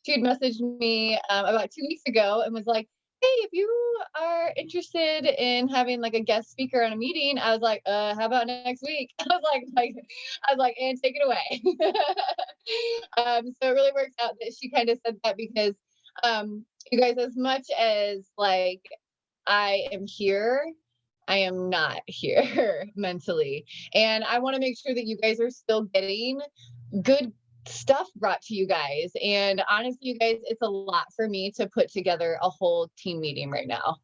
she had messaged me about 2 weeks ago and was like, hey, if you are interested in having like a guest speaker on a meeting, I was like, how about next week? And take it away. So it really works out that she kind of said that because you guys, as much as like I am here, I am not here mentally. And I want to make sure that you guys are still getting good stuff brought to you guys. And honestly, you guys, it's a lot for me to put together a whole team meeting right now.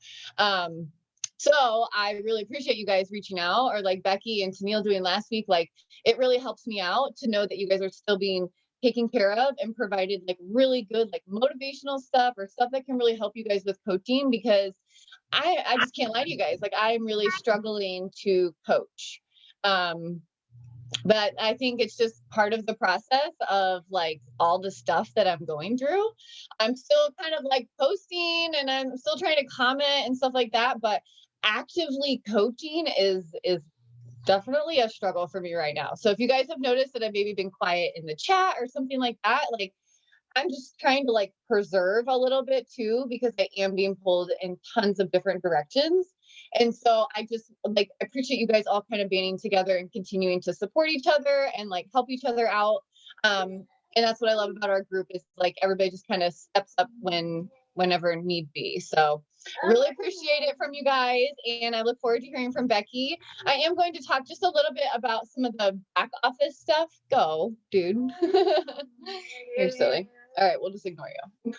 So I really appreciate you guys reaching out, or like Becky and Tennille doing last week. Like, it really helps me out to know that you guys are still being taken care of and provided like really good, like motivational stuff or stuff that can really help you guys with coaching, because I just can't lie to you guys. Like, I'm really struggling to coach. But I think it's just part of the process of like all the stuff that I'm going through. I'm still kind of like posting and I'm still trying to comment and stuff like that, but actively coaching is definitely a struggle for me right now. So if you guys have noticed that I've maybe been quiet in the chat or something like that, like, I'm just trying to like preserve a little bit too, because I am being pulled in tons of different directions. And so I just like appreciate you guys all kind of banding together and continuing to support each other and like help each other out. And that's what I love about our group, is like everybody just kind of steps up whenever need be. So really appreciate it from you guys. And I look forward to hearing from Becky. I am going to talk just a little bit about some of the back office stuff. Go, dude. You're silly. All right, we'll just ignore you.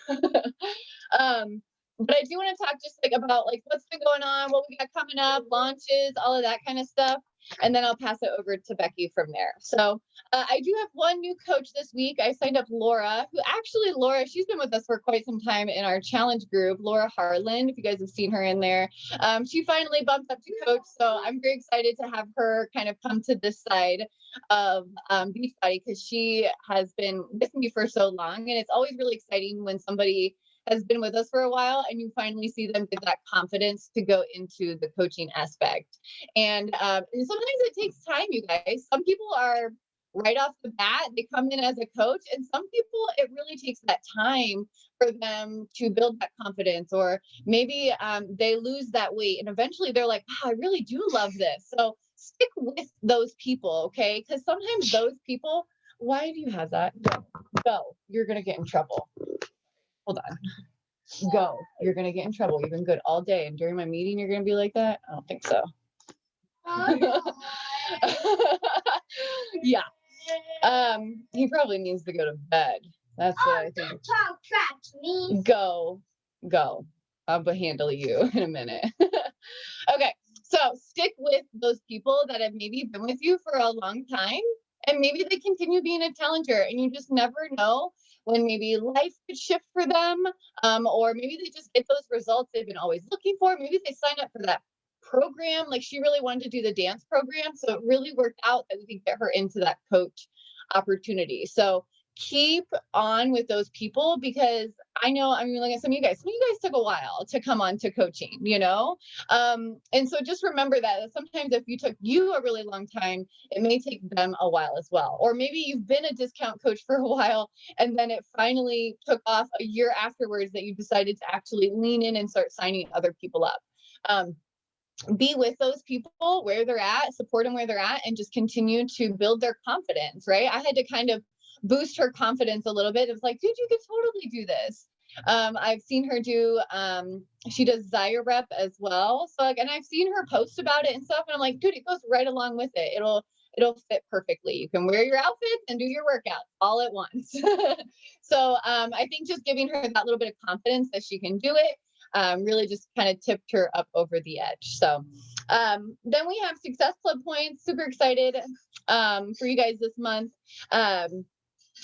But I do want to talk just like about like what's been going on, what we got coming up, launches, all of that kind of stuff. And then I'll pass it over to Becky from there. So I do have one new coach this week. I signed up Laura, Laura, she's been with us for quite some time in our challenge group, Laura Harland, if you guys have seen her in there. She finally bumped up to coach. So I'm very excited to have her kind of come to this side of Beachbody, because she has been with me for so long. And it's always really exciting when somebody has been with us for a while and you finally see them get that confidence to go into the coaching aspect. And sometimes it takes time, you guys. Some people are right off the bat, they come in as a coach, and some people, it really takes that time for them to build that confidence, or maybe they lose that weight and eventually they're like, wow, I really do love this. So stick with those people, okay? Because sometimes those people, why do you have that? Go. You're going to get in trouble. Hold on. Go. You're going to get in trouble. You've been good all day. And during my meeting, you're going to be like that? I don't think so. Yeah. He probably needs to go to bed. That's what I think. Go. I'll handle you in a minute. Okay. So stick with those people that have maybe been with you for a long time, and maybe they continue being a challenger, and you just never know when maybe life could shift for them, or maybe they just get those results they've been always looking for. Maybe they sign up for that program. Like, she really wanted to do the dance program, so it really worked out that we could get her into that coach opportunity. So keep on with those people, because I know, I mean, like some of you guys took a while to come on to coaching, and so just remember that sometimes if you took you a really long time, it may take them a while as well. Or maybe you've been a discount coach for a while and then it finally took off a year afterwards that you decided to actually lean in and start signing other people up. Be with those people where they're at, support them where they're at, and just continue to build their confidence, right? I had to kind of boost her confidence a little bit. It was like, dude, you could totally do this. I've seen her do, she does Zyrep as well. So like, and I've seen her post about it and stuff. And I'm like, dude, it goes right along with it. It'll fit perfectly. You can wear your outfits and do your workouts all at once. So I think just giving her that little bit of confidence that she can do it, really just kind of tipped her up over the edge. So then we have Success Club points. Super excited for you guys this month.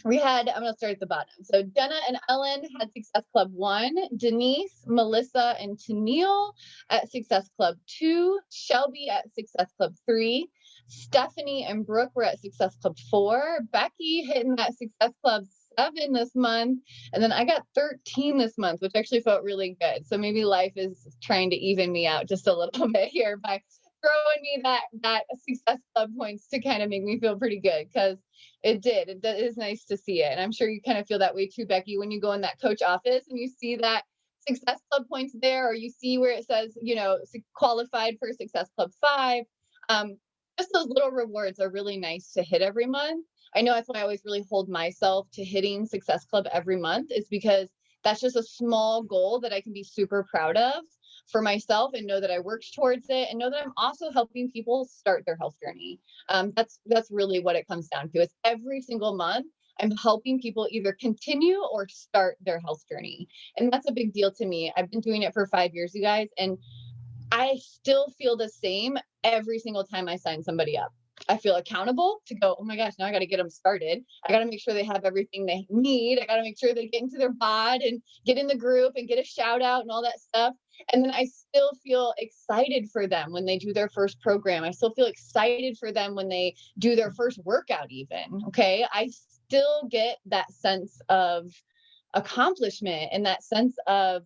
I'm going to start at the bottom. So Jenna and Ellen had Success Club 1, Denise, Melissa, and Tennille at Success Club 2, Shelby at Success Club 3, Stephanie and Brooke were at Success Club 4, Becky hitting that Success Club 7 this month, and then I got 13 this month, which actually felt really good. So maybe life is trying to even me out just a little bit here by throwing me that Success Club points to kind of make me feel pretty good, because It did. It is nice to see it. And I'm sure you kind of feel that way too, Becky, when you go in that coach office and you see that Success Club points there, or you see where it says, qualified for Success Club 5. Just those little rewards are really nice to hit every month. I know that's why I always really hold myself to hitting Success Club every month, is because that's just a small goal that I can be super proud of for myself and know that I worked towards it, and know that I'm also helping people start their health journey. That's really what it comes down to. Is every single month I'm helping people either continue or start their health journey. And that's a big deal to me. I've been doing it for 5 years, you guys, and I still feel the same every single time I sign somebody up. I feel accountable to go, oh my gosh, now I got to get them started. I got to make sure they have everything they need. I got to make sure they get into their bod and get in the group and get a shout out and all that stuff. And then I still feel excited for them when they do their first program. I still feel excited for them when they do their first workout even. Okay. I still get that sense of accomplishment and that sense of,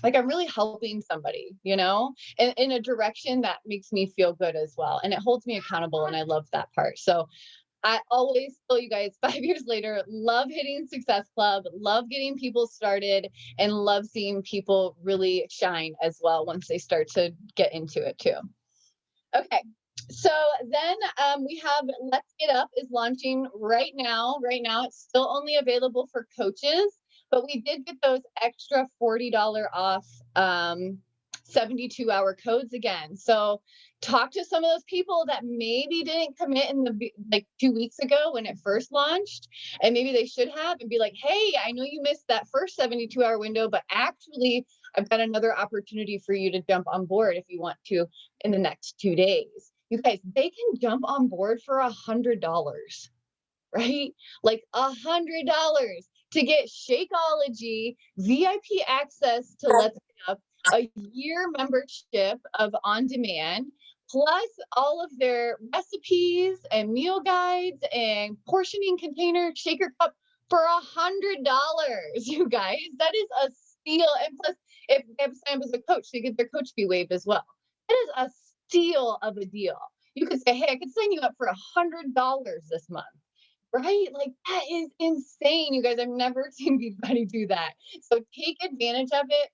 like I'm really helping somebody, in a direction that makes me feel good as well. And it holds me accountable. And I love that part. So I always tell you guys 5 years later, love hitting Success Club, love getting people started, and love seeing people really shine as well once they start to get into it too. Okay. So then we have Let's Get Up is launching right now. Right now, it's still only available for coaches, but we did get those extra $40 off 72-hour codes again. So talk to some of those people that maybe didn't commit in the 2 weeks ago when it first launched, and maybe they should have, and be like, hey, I know you missed that first 72-hour window, but actually I've got another opportunity for you to jump on board if you want to in the next 2 days. You guys, they can jump on board for $100, right? Like $100 to get Shakeology VIP access to Let's Get Up, a year membership of On Demand, plus all of their recipes and meal guides and portioning container shaker cup for $100. You guys, that is a steal. And plus, if they have signed up as a coach, they get their coach fee waived as well. That is a steal of a deal. You could say, hey, I could sign you up for $100 this month. Right? Like that is insane. You guys, I've never seen anybody do that. So take advantage of it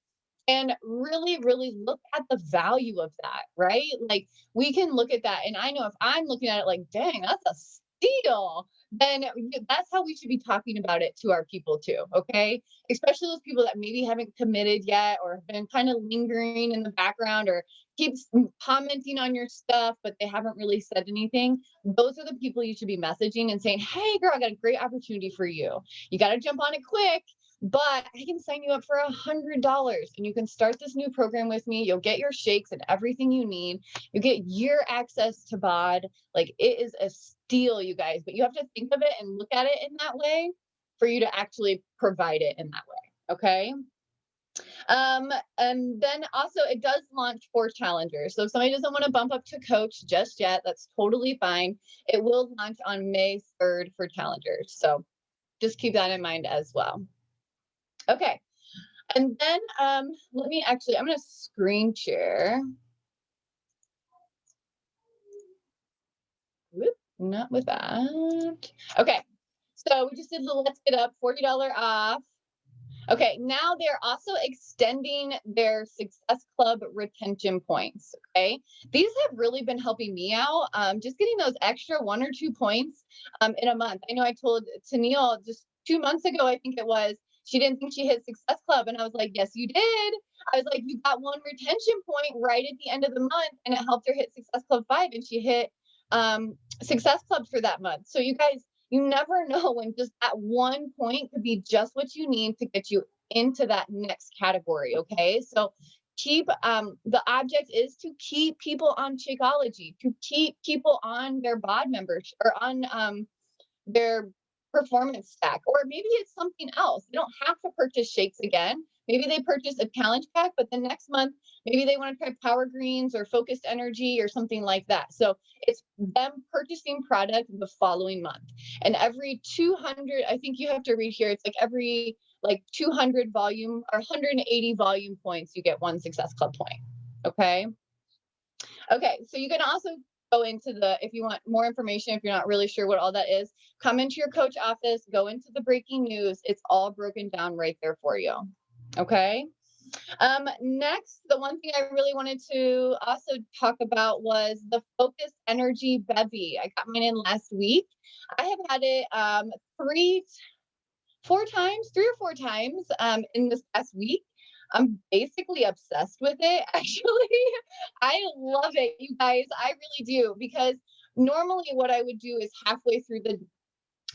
and really, really look at the value of that, right? Like we can look at that. And I know if I'm looking at it like, dang, that's a steal, then that's how we should be talking about it to our people too. Okay. Especially those people that maybe haven't committed yet or have been kind of lingering in the background or keeps commenting on your stuff, but they haven't really said anything. Those are the people you should be messaging and saying, hey girl, I got a great opportunity for you. You got to jump on it quick, but I can sign you up for $100 and you can start this new program with me. You'll get your shakes and everything you need. You get year access to bod. Like it is a steal, you guys, but you have to think of it and look at it in that way for you to actually provide it in that way. Okay. And then also it does launch for challengers. So if somebody doesn't want to bump up to coach just yet, that's totally fine. It will launch on May 3rd for challengers. So just keep that in mind as well. Okay. And then I'm going to screen share. Whoop, not with that. Okay. So we just did the Let's Get Up $40 off. Okay, now they're also extending their Success Club retention points, okay? These have really been helping me out, just getting those extra 1 or 2 points in a month. I know I told Tennille just 2 months ago, I think it was, she didn't think she hit Success Club, and I was like, yes, you did. I was like, you got 1 retention point right at the end of the month, and it helped her hit Success Club 5, and she hit Success Club for that month. So you guys, you never know when just that 1 point could be just what you need to get you into that next category. Okay. So keep, the object is to keep people on Shakeology, to keep people on their bod members or on their performance stack, or maybe it's something else. You don't have to purchase shakes again. Maybe they purchase a challenge pack, but the next month, maybe they want to try Power Greens or Focused Energy or something like that. So it's them purchasing product the following month. And every 200, I think you have to read here, it's like every 200 volume or 180 volume points, you get 1 Success Club point. Okay. Okay. So you can also go into if you want more information, if you're not really sure what all that is, come into your coach office, go into the breaking news. It's all broken down right there for you. Okay. Next, the one thing I really wanted to also talk about was the Focus Energy Bevy. I got mine in last week. I have had it 3 or 4 times in this past week. I'm basically obsessed with it, actually. I love it, you guys. I really do, because normally what I would do is halfway through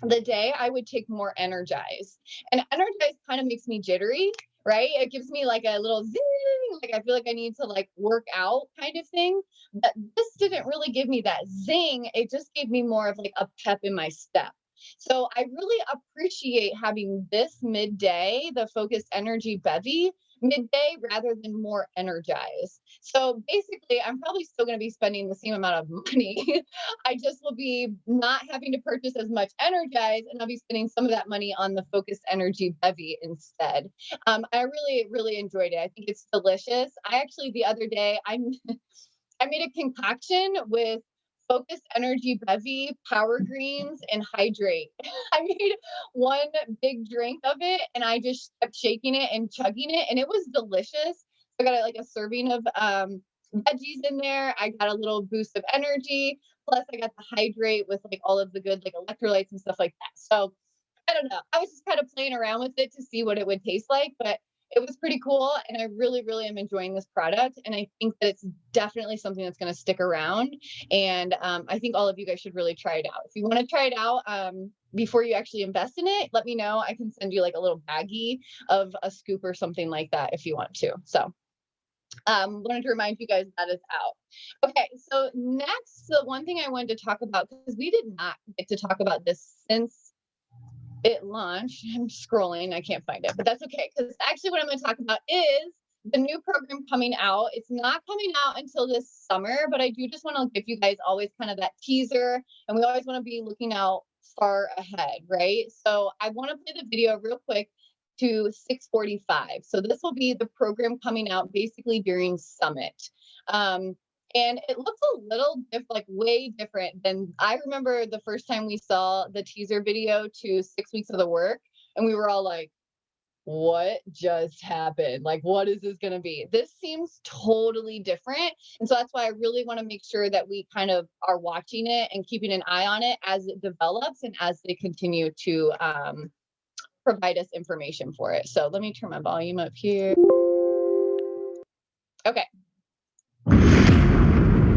the day, I would take more Energize. And Energize kind of makes me jittery, right? It gives me like a little zing, like I feel like I need to like work out kind of thing. But this didn't really give me that zing. It just gave me more of like a pep in my step. So I really appreciate having this midday, the Focus Energy Bevy midday, rather than more Energize. So basically, I'm probably still going to be spending the same amount of money. I just will be not having to purchase as much Energize, and I'll be spending some of that money on the Focus Energy Bevy instead. I really, really enjoyed it. I think it's delicious. I actually, the other day, I made a concoction with Focus Energy Bevy, Power Greens, and Hydrate. I made one big drink of it, and I just kept shaking it and chugging it, and it was delicious. I got like a serving of veggies in there. I got a little boost of energy. Plus, I got the Hydrate with like all of the good like electrolytes and stuff like that. So I don't know. I was just kind of playing around with it to see what it would taste like, but it was pretty cool. And I really, really am enjoying this product. And I think that it's definitely something that's going to stick around. And I think all of you guys should really try it out. If you want to try it out before you actually invest in it, let me know. I can send you like a little baggie of a scoop or something like that if you want to. So wanted to remind you guys that is out. Okay, so next, the one thing I wanted to talk about, because we did not get to talk about this since it launched. I'm scrolling, I can't find it, but that's okay, because actually what I'm going to talk about is the new program coming out. It's not coming out until this summer, but I do just want to give you guys always kind of that teaser, and we always want to be looking out far ahead, right? So I want to play the video real quick to 6:45. So this will be the program coming out basically during Summit. And it looks a little way different than I remember the first time we saw the teaser video to 6 weeks of the work. And we were all like, what just happened? Like, what is this going to be? This seems totally different. And so that's why I really want to make sure that we kind of are watching it and keeping an eye on it as it develops and as they continue to provide us information for it. So let me turn my volume up here. Okay.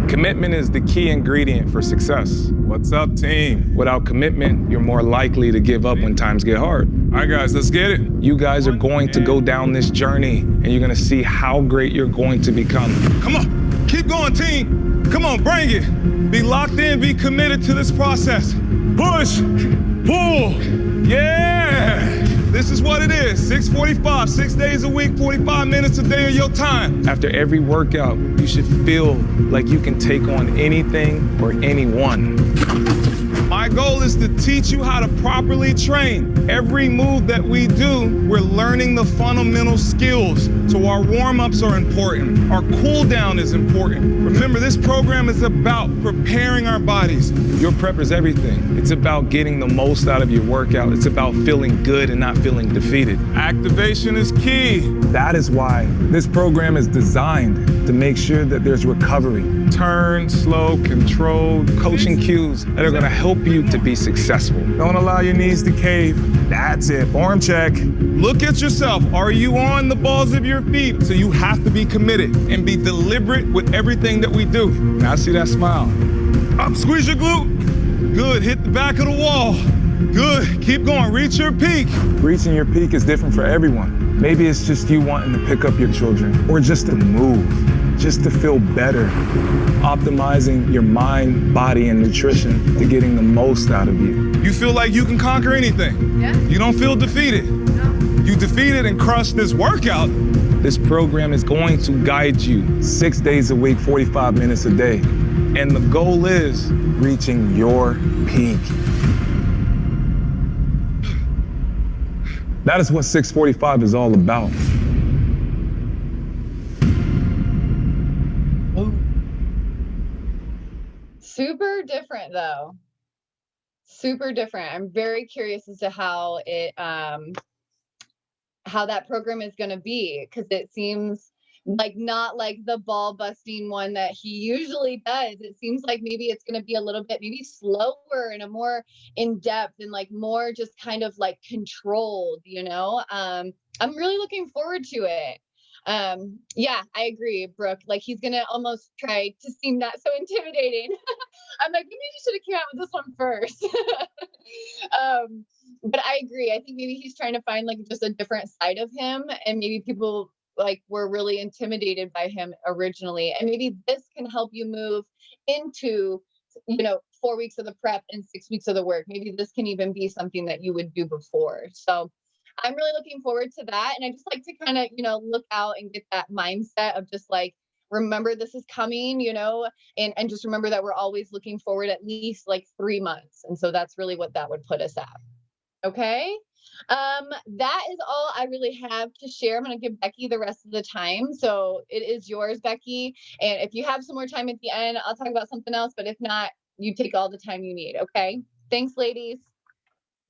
Commitment is the key ingredient for success. What's up, team? Without commitment, you're more likely to give up when times get hard. All right, guys, let's get it. You guys are going to go down this journey, and you're going to see how great you're going to become. Come on, keep going, team. Come on, bring it. Be locked in, be committed to this process. Push, pull, yeah. This is what it is, 6:45, 6 days a week, 45 minutes a day of your time. After every workout, you should feel like you can take on anything or anyone. My goal is to teach you how to properly train. Every move that we do, we're learning the fundamental skills. So our warm-ups are important. Our cool down is important. Remember, this program is about preparing our bodies. Your prep is everything. It's about getting the most out of your workout. It's about feeling good and not feeling defeated. Activation is key. That is why this program is designed to make sure that there's recovery. Turn, slow, controlled. Coaching cues that are gonna help you to be successful. Don't allow your knees to cave. That's it, form check. Look at yourself. Are you on the balls of your feet? So you have to be committed and be deliberate with everything that we do. Now I see that smile. Up, squeeze your glute. Good, hit the back of the wall. Good, keep going, reach your peak. Reaching your peak is different for everyone. Maybe it's just you wanting to pick up your children, or just to move, just to feel better. Optimizing your mind, body, and nutrition to getting the most out of you. You feel like you can conquer anything. Yeah. You don't feel defeated. No. You defeated and crushed this workout. This program is going to guide you 6 days a week, 45 minutes a day. And the goal is reaching your peak. That is what 6:45 is all about. Super different though. Super different. I'm very curious as to how that program is going to be, because it seems like not like the ball busting one that he usually does. It seems like maybe it's going to be a little bit maybe slower and a more in depth and like more just kind of like controlled, I'm really looking forward to it. Yeah, I agree, Brooke. Like he's gonna almost try to seem not so intimidating. I'm like, maybe you should have came out with this one first. But I agree. I think maybe he's trying to find like just a different side of him, and maybe people like were really intimidated by him originally, and maybe this can help you move into 4 weeks of the prep and 6 weeks of the work. Maybe this can even be something that you would do before. So I'm really looking forward to that. And I just like to kind of, look out and get that mindset of just like, remember this is coming, and just remember that we're always looking forward at least like 3 months. And so that's really what that would put us at. Okay. That is all I really have to share. I'm going to give Becky the rest of the time. So it is yours, Becky. And if you have some more time at the end, I'll talk about something else. But if not, you take all the time you need. Okay. Thanks, ladies.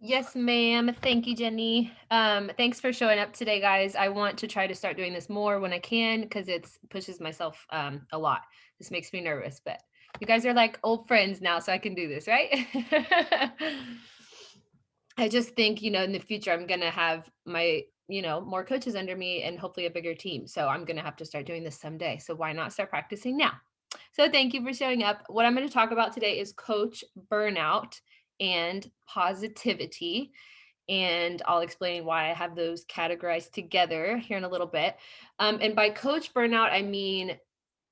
Yes, ma'am. Thank you, Jenny. Thanks for showing up today, guys. I want to try to start doing this more when I can, because it pushes myself a lot. This makes me nervous, but you guys are like old friends now, so I can do this, right? I just think, in the future, I'm going to have my, more coaches under me and hopefully a bigger team. So I'm going to have to start doing this someday. So why not start practicing now? So thank you for showing up. What I'm going to talk about today is coach burnout and positivity. And I'll explain why I have those categorized together here in a little bit. And by coach burnout, I mean,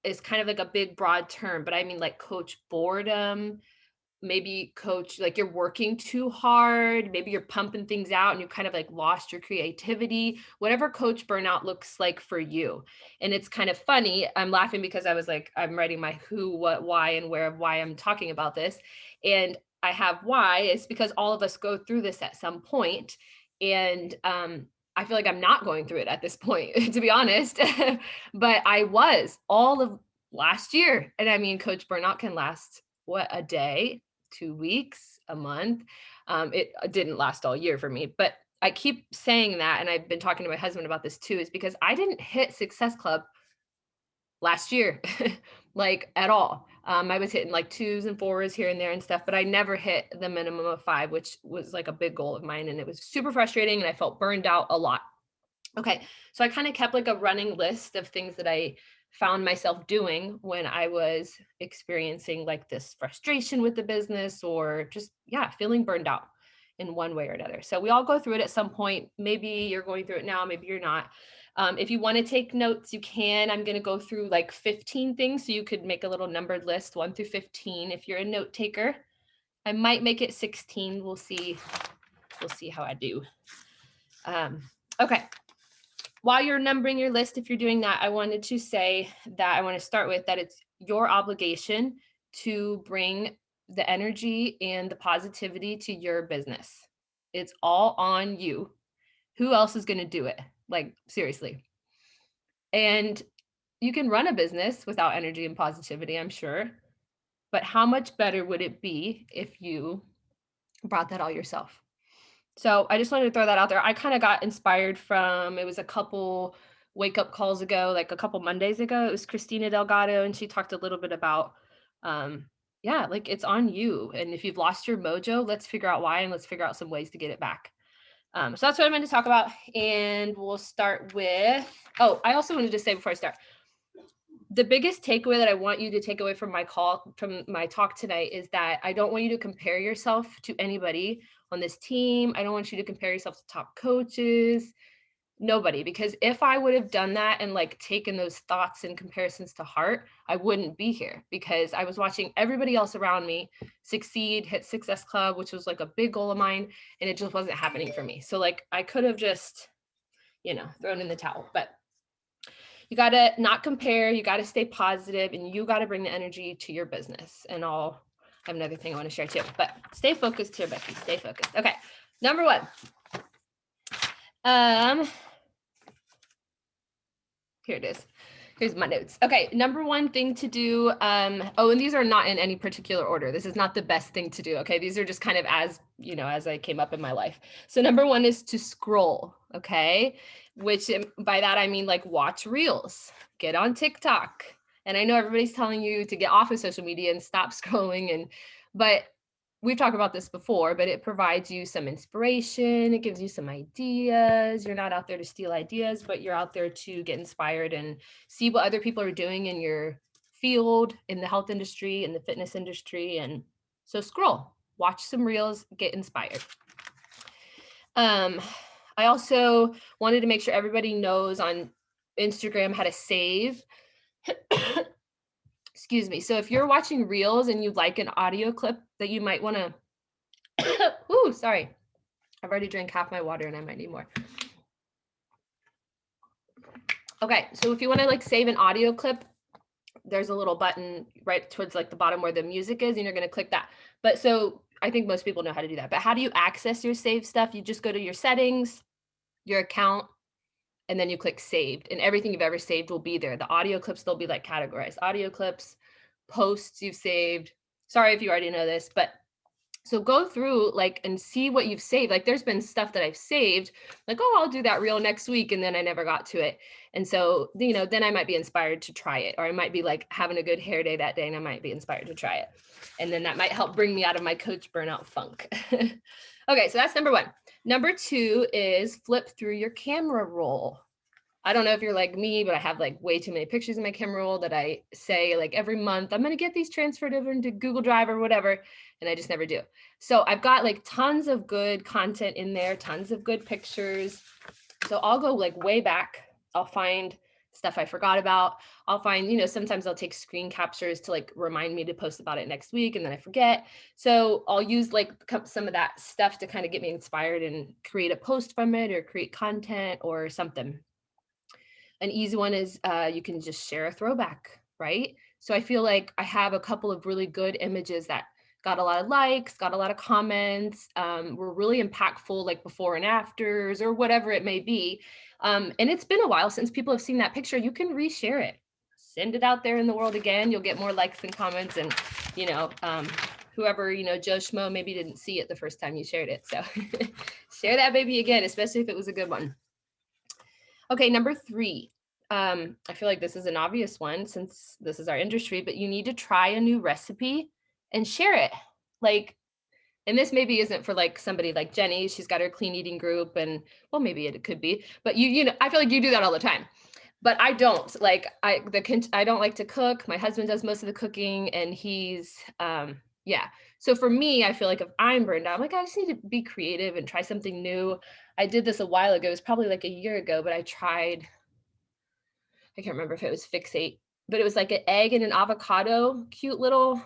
it's kind of like a big, broad term, but I mean like coach boredom, maybe coach, like you're working too hard, maybe you're pumping things out and you kind of like lost your creativity, whatever coach burnout looks like for you. And it's kind of funny. I'm laughing because I was like, I'm writing my who, what, why, and where of why I'm talking about this. And I have why is because all of us go through this at some point. And I feel like I'm not going through it at this point, to be honest, but I was all of last year. And I mean, coach burnout can last a day, 2 weeks, a month. It didn't last all year for me, but I keep saying that. And I've been talking to my husband about this too, is because I didn't hit Success Club last year, like at all. I was hitting like 2s and 4s here and there and stuff, but I never hit the minimum of 5, which was like a big goal of mine. And it was super frustrating. And I felt burned out a lot. Okay. So I kind of kept like a running list of things that I found myself doing when I was experiencing like this frustration with the business, or just, feeling burned out in one way or another. So we all go through it at some point. Maybe you're going through it now, maybe you're not. If you want to take notes, you can. I'm going to go through like 15 things, so you could make a little numbered list, 1 through 15. If you're a note taker, I might make it 16. We'll see how I do. Okay. While you're numbering your list, if you're doing that, I wanted to say that I want to start with that it's your obligation to bring the energy and the positivity to your business. It's all on you. Who else is going to do it? Like, seriously. And you can run a business without energy and positivity, I'm sure. But how much better would it be if you brought that all yourself? So I just wanted to throw that out there. I kind of got inspired from, it was a couple wake up calls ago, like a couple Mondays ago. It was Christina Delgado, and she talked a little bit about, like it's on you. And if you've lost your mojo, let's figure out why, and let's figure out some ways to get it back. So that's what I'm going to talk about. And we'll start with, I also wanted to say before I start, the biggest takeaway that I want you to take away from my talk tonight is that I don't want you to compare yourself to anybody on this team. I don't want you to compare yourself to top coaches, nobody, because if I would have done that and like taken those thoughts and comparisons to heart, I wouldn't be here, because I was watching everybody else around me succeed, hit Success Club, which was like a big goal of mine, and it just wasn't happening for me. So like I could have just, thrown in the towel, but you got to not compare, you got to stay positive, and you got to bring the energy to your business. And I have another thing I want to share too, but stay focused here, Becky, stay focused. Okay. Number 1. Here it is. Here's my notes. Okay, number one thing to do. Oh, and these are not in any particular order. This is not the best thing to do. Okay, these are just kind of as, you know, as I came up in my life. So number one is to scroll. Okay, which by that I mean like watch reels, get on TikTok. And I know everybody's telling you to get off of social media and stop scrolling, but we've talked about this before, but it provides you some inspiration. It gives you some ideas. You're not out there to steal ideas, but you're out there to get inspired and see what other people are doing in your field, in the health industry, in the fitness industry. And so scroll, watch some reels, get inspired. I also wanted to make sure everybody knows on Instagram how to save. Excuse me. So if you're watching reels and you'd like an audio clip that you might want to, ooh, sorry. I've already drank half my water and I might need more. Okay. So if you want to like save an audio clip, there's a little button right towards like the bottom where the music is, and you're going to click that. But so I think most people know how to do that, but how do you access your saved stuff? You just go to your settings, your account, and then you click saved, and everything you've ever saved will be there. The audio clips, they'll be like categorized. Audio clips, posts you've saved. Sorry if you already know this, but so go through like and see what you've saved. Like there's been stuff that I've saved, like, oh, I'll do that reel next week. And then I never got to it. And so, you know, then I might be inspired to try it, or I might be like having a good hair day that day and I might be inspired to try it. And then that might help bring me out of my coach burnout funk. Okay, so that's number one. Number two is flip through your camera roll. I don't know if you're like me, but I have like way too many pictures in my camera roll that I say like every month, I'm going to get these transferred over into Google Drive or whatever. And I just never do. So I've got like tons of good content in there, tons of good pictures. So I'll go like way back. I'll find stuff I forgot about. I'll find, you know, sometimes I'll take screen captures to like remind me to post about it next week and then I forget. So I'll use like some of that stuff to kind of get me inspired and create a post from it or create content or something. An easy one is you can just share a throwback, right? So I feel like I have a couple of really good images that got a lot of likes, got a lot of comments, were really impactful, like before and afters or whatever it may be. And it's been a while since people have seen that picture. You can reshare it, send it out there in the world again. You'll get more likes and comments, and you know, whoever, you know, Joe Schmo maybe didn't see it the first time you shared it. So share that baby again, especially if it was a good one. Okay, number three. I feel like this is an obvious one since this is our industry, but you need to try a new recipe and share it. Like, and this maybe isn't for like somebody like Jenny, she's got her clean eating group, and well, maybe it could be, but you know, I feel like you do that all the time, but I don't. Like I don't like to cook. My husband does most of the cooking, and he's, yeah. So for me, I feel like if I'm burned out, I'm like, I just need to be creative and try something new. I did this a while ago. It was probably like a year ago, but I tried, I can't remember if it was Fixate, but it was like an egg and an avocado, cute little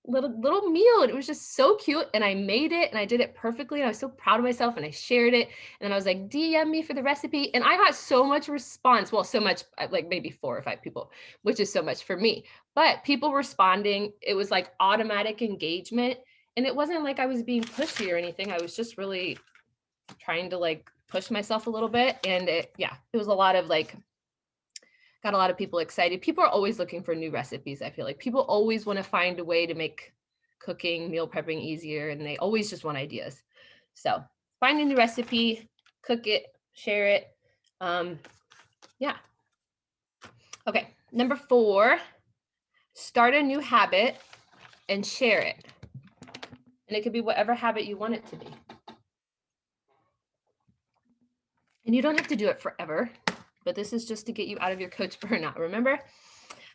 meal. And it was just so cute. And I made it and I did it perfectly. And I was so proud of myself, and I shared it. And then I was like, DM me for the recipe. And I got so much response. Well, so much, like maybe 4 or 5 people, which is so much for me, but people responding, it was like automatic engagement. And it wasn't like I was being pushy or anything. I was just really trying to like push myself a little bit. And it was a lot of like, got a lot of people excited. People are always looking for new recipes. I feel like people always want to find a way to make cooking, meal prepping easier, and they always just want ideas. So find a new recipe, cook it, share it. Yeah. Okay. Number 4, start a new habit and share it. And it could be whatever habit you want it to be. And you don't have to do it forever, but this is just to get you out of your coach burnout, remember?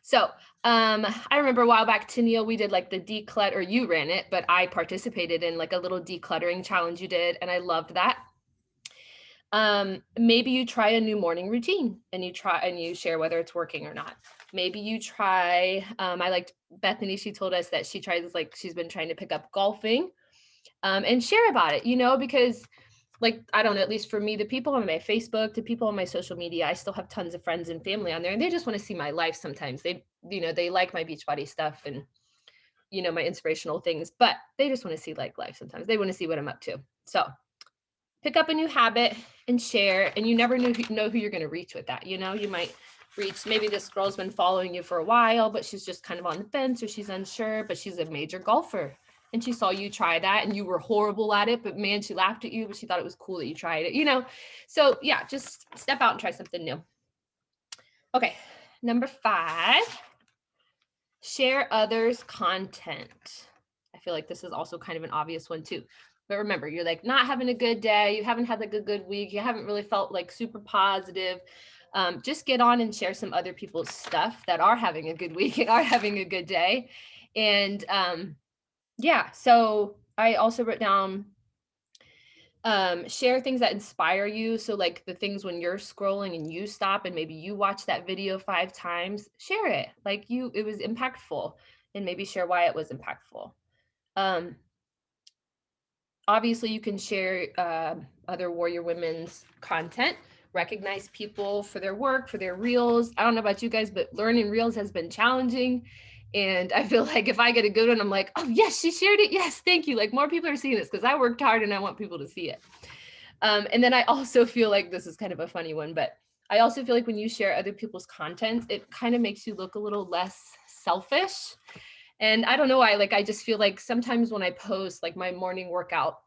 So I remember a while back, Tennille, we did like the declutter, or you ran it, but I participated in like a little decluttering challenge you did, and I loved that. Maybe you try a new morning routine and you share whether it's working or not. Maybe you try, I liked Bethany, she told us that she tries, like she's been trying to pick up golfing, and share about it, you know, because like, I don't know, at least for me, the people on my Facebook, the people on my social media, I still have tons of friends and family on there, and they just want to see my life sometimes. They, you know, they like my Beachbody stuff and, you know, my inspirational things, but they just want to see like life sometimes. They want to see what I'm up to. So pick up a new habit and share, and you never know who you're going to reach with that. You know, you might reached, maybe this girl's been following you for a while, but she's just kind of on the fence or she's unsure, but she's a major golfer. And she saw you try that and you were horrible at it, but man, she laughed at you, but she thought it was cool that you tried it, you know? So yeah, just step out and try something new. Okay, number 5, share others' content. I feel like this is also kind of an obvious one too. But remember, you're like not having a good day, you haven't had like a good week, you haven't really felt like super positive. Just get on and share some other people's stuff that are having a good week and are having a good day. And yeah, so I also wrote down share things that inspire you. So like the things when you're scrolling and you stop and maybe you watch that video 5 times, share it. Like it was impactful, and maybe share why it was impactful. Obviously you can share other warrior women's content, recognize people for their work, for their reels. I don't know about you guys, but learning reels has been challenging. And I feel like if I get a good one, I'm like, oh yes, she shared it. Yes, thank you. Like more people are seeing this because I worked hard and I want people to see it. And then I also feel like this is kind of a funny one, but I also feel like when you share other people's content, it kind of makes you look a little less selfish. And I don't know why, like, I just feel like sometimes when I post like my morning workout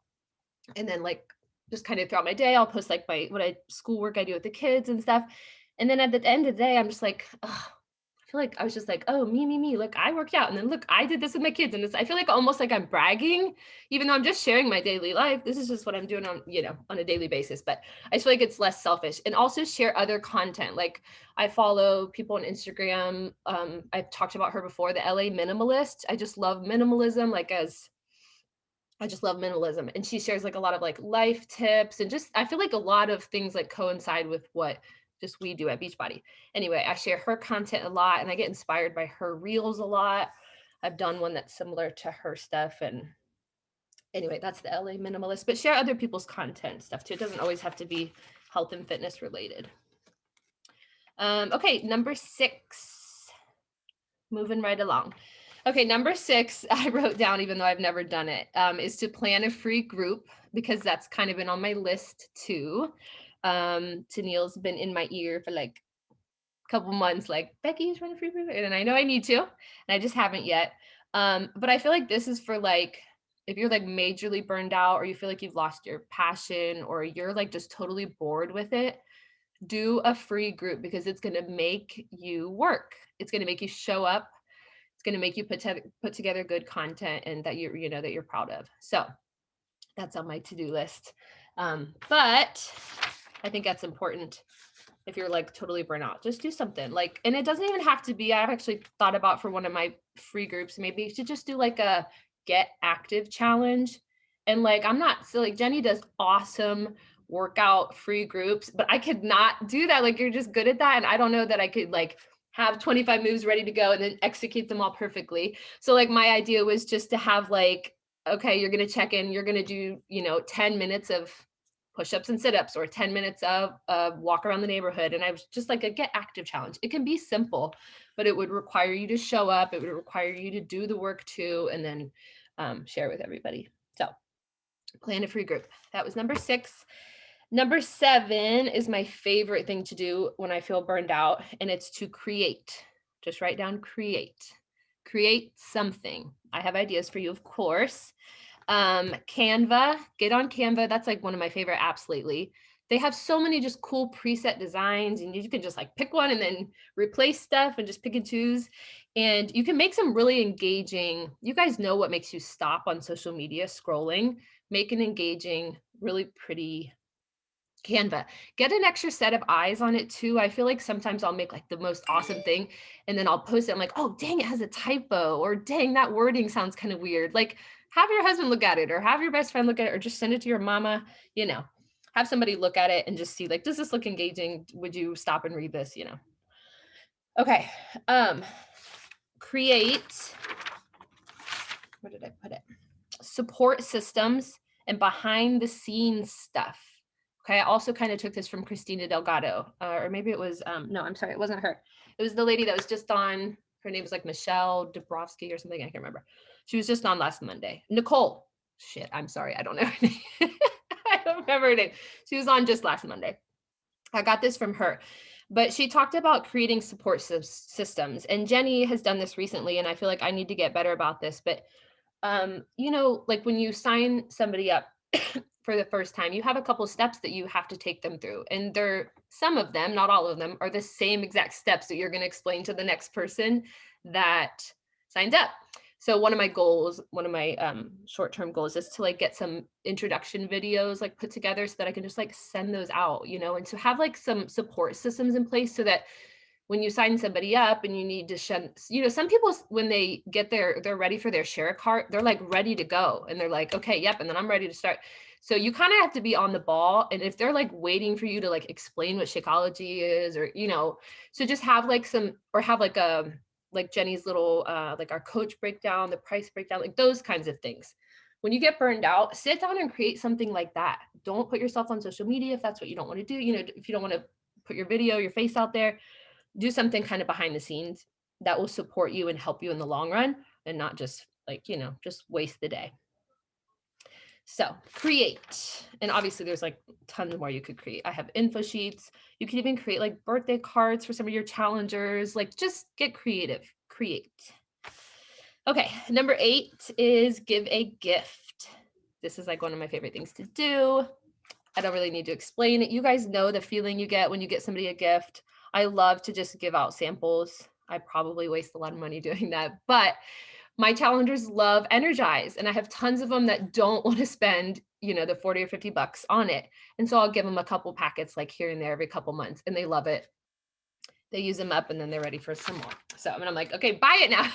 and then like just kind of throughout my day, I'll post like schoolwork I do with the kids and stuff. And then at the end of the day, I'm just like, oh, I feel like I was just like, oh, me, look, I worked out. And then look, I did this with my kids. And I feel like almost like I'm bragging, even though I'm just sharing my daily life. This is just what I'm doing on, on a daily basis. But I just feel like it's less selfish. And also share other content. Like I follow people on Instagram. I've talked about her before, the LA Minimalist. I just love minimalism. I just love minimalism. And she shares like a lot of like life tips and just, I feel like a lot of things like coincide with what just we do at Beachbody. Anyway, I share her content a lot and I get inspired by her reels a lot. I've done one that's similar to her stuff. And anyway, that's the LA Minimalist, but share other people's content stuff too. It doesn't always have to be health and fitness related. Okay, number 6, moving right along. Okay, number 6, I wrote down, even though I've never done it, is to plan a free group, because that's kind of been on my list too. Tennille's been in my ear for like a couple months, like, Becky, you run a free group? And I know I need to, and I just haven't yet. But I feel like this is for like, if you're like majorly burned out, or you feel like you've lost your passion, or you're like just totally bored with it, do a free group, because it's going to make you work. It's going to make you show up. It's going to make you put together good content and that that you're proud of. So that's on my to-do list. But I think that's important. If you're like totally burnt out, just do something like, and it doesn't even have to be, I've actually thought about for one of my free groups, maybe you should just do like a get active challenge. And like, Jenny does awesome workout free groups, but I could not do that. Like, you're just good at that. And I don't know that I could like have 25 moves ready to go and then execute them all perfectly. So like my idea was just to have like, okay, you're going to check in, you're going to do, 10 minutes of push-ups and sit-ups, or 10 minutes of walk around the neighborhood. And I was just like a get active challenge. It can be simple, but it would require you to show up. It would require you to do the work too, and then share with everybody. So plan a free group. That was number 6. Number 7 is my favorite thing to do when I feel burned out, and it's to create. Just write down create. Create something. I have ideas for you, of course. Canva, get on Canva. That's like one of my favorite apps lately. They have so many just cool preset designs, and you can just like pick one and then replace stuff and just pick and choose. And you can make some really engaging, you guys know what makes you stop on social media scrolling. Make an engaging, really pretty Canva. Get an extra set of eyes on it too. I feel like sometimes I'll make like the most awesome thing and then I'll post it. I'm like, oh, dang, it has a typo, or dang, that wording sounds kind of weird. Like, have your husband look at it, or have your best friend look at it, or just send it to your mama, have somebody look at it and just see, like, does this look engaging? Would you stop and read this, Okay. Create, where did I put it? Support systems and behind the scenes stuff. Okay, I also kind of took this from Christina Delgado, or maybe it was, no, I'm sorry, it wasn't her. It was the lady that was just on, her name was like Michelle Dabrowski or something, I can't remember. She was just on last Monday. Nicole, shit, I'm sorry, I don't know her name. I don't remember her name. She was on just last Monday. I got this from her. But she talked about creating support systems, and Jenny has done this recently, and I feel like I need to get better about this. But you know, like when you sign somebody up for the first time, you have a couple steps that you have to take them through, and some of them, not all of them, are the same exact steps that you're going to explain to the next person that signs up. So one of my goals, one of my short-term goals, is to like get some introduction videos like put together so that I can just like send those out, you know, and to have like some support systems in place so that when you sign somebody up and you need to you know, some people, when they get they're ready for their share cart, they're like ready to go. And they're like, okay, yep. And then I'm ready to start. So you kind of have to be on the ball. And if they're like waiting for you to like explain what Shakeology is, or, you know, so just have like have like Jenny's little, like our coach breakdown, the price breakdown, like those kinds of things. When you get burned out, sit down and create something like that. Don't put yourself on social media if that's what you don't want to do. You know, if you don't want to put your video, your face out there, do something kind of behind the scenes that will support you and help you in the long run, and not just like, you know, just waste the day. So create. And obviously there's like tons more you could create. I have info sheets. You could even create like birthday cards for some of your challengers. Like just get creative, create. Okay, number 8 is give a gift. This is like one of my favorite things to do. I don't really need to explain it. You guys know the feeling you get when you get somebody a gift. I love to just give out samples. I probably waste a lot of money doing that, but my challengers love Energize, and I have tons of them that don't want to spend, you know, the 40 or 50 bucks on it. And so I'll give them a couple packets like here and there every couple months, and they love it. They use them up and then they're ready for some more. So, and I'm like, okay, buy it now.